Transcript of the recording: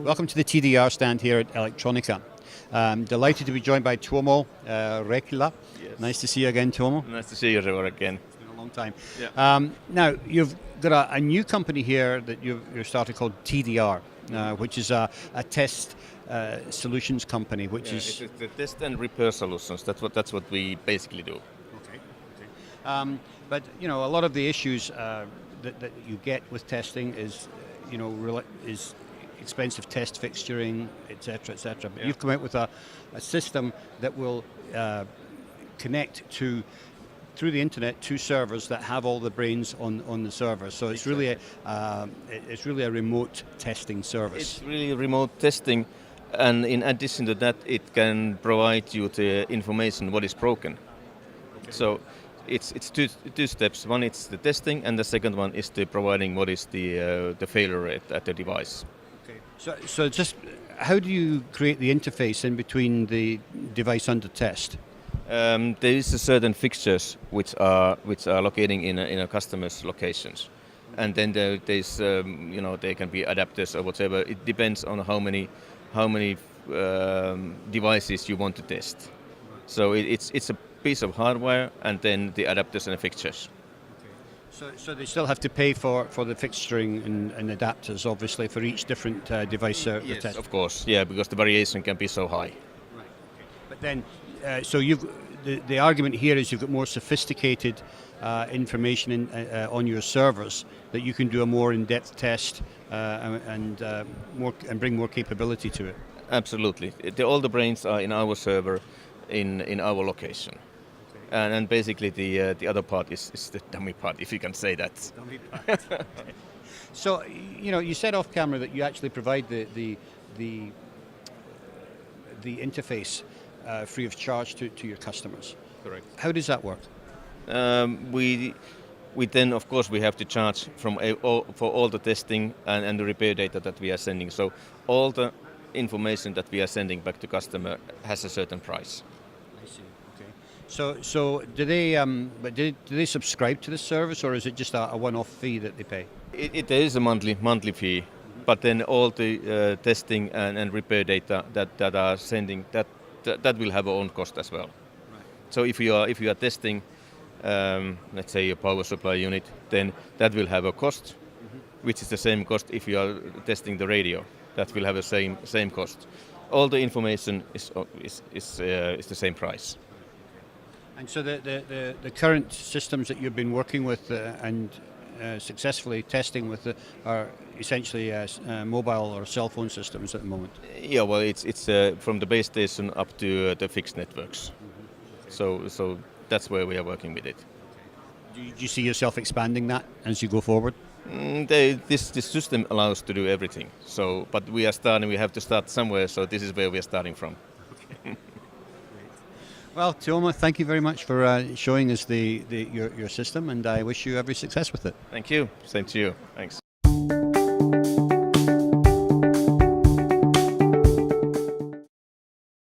Welcome to the TDR stand here at Electronica. Delighted to be joined by Tuomo Rekila. Yes. Nice to see you again, Tuomo. Nice to see you, Trevor, again. It's been a long time. Yeah. Now, you've got a new company here that you're starting called TDR, which is a test solutions company, which is... It's the test and repair solutions. That's what we basically do. Okay. But, a lot of the issues that you get with testing is, is expensive test fixturing, etc., etc. But you've come out with a system that will connect through the internet to servers that have all the brains on the server. So it's really a remote testing service. It's really remote testing, and in addition to that, it can provide you the information what is broken. Okay. So it's two steps. One is the testing, and the second one is the providing what is the failure rate at the device. Okay. So just how do you create the interface in between the device under test? There is a certain fixtures which are locating in a customer's locations, and then there's they can be adapters or whatever. It depends on how many devices you want to test. So it's a piece of hardware, and then the adapters and the fixtures. Okay. So they still have to pay for the fixturing and adapters, obviously, for each different device Yes, test. of course. Yeah, because the variation can be so high. Right. Okay. But then, so the argument here is you've got more sophisticated information on your servers that you can do a more in-depth test and bring more capability to it. Absolutely. All the brains are in our server, in our location. And basically the other part is the dummy part, if you can say that. Dummy part. Okay. So, you said off camera that you actually provide the interface free of charge to your customers. Correct. How does that work? We then, of course, we have to charge for all the testing and the repair data that we are sending. So all the information that we are sending back to customer has a certain price. I see. Okay. So do they subscribe to the service, or is it just a one-off fee that they pay? It is a monthly fee, but then all the testing and repair data that are sending that will have its own cost as well. Right. So if you are testing, let's say a power supply unit, then that will have a cost, which is the same cost if you are testing the radio. That will have the same cost. All the information is the same price. And so the current systems that you've been working with and successfully testing with are essentially mobile or cell phone systems at the moment. Yeah, well, it's from the base station up to the fixed networks. Okay. So that's where we are working with it. Okay. Do you see yourself expanding that as you go forward? This system allows to do everything. So, but we have to start somewhere. So this is where we are starting from. Okay. Well, Tuomo, thank you very much for showing us your system, and I wish you every success with it. Thank you. Same to you. Thanks.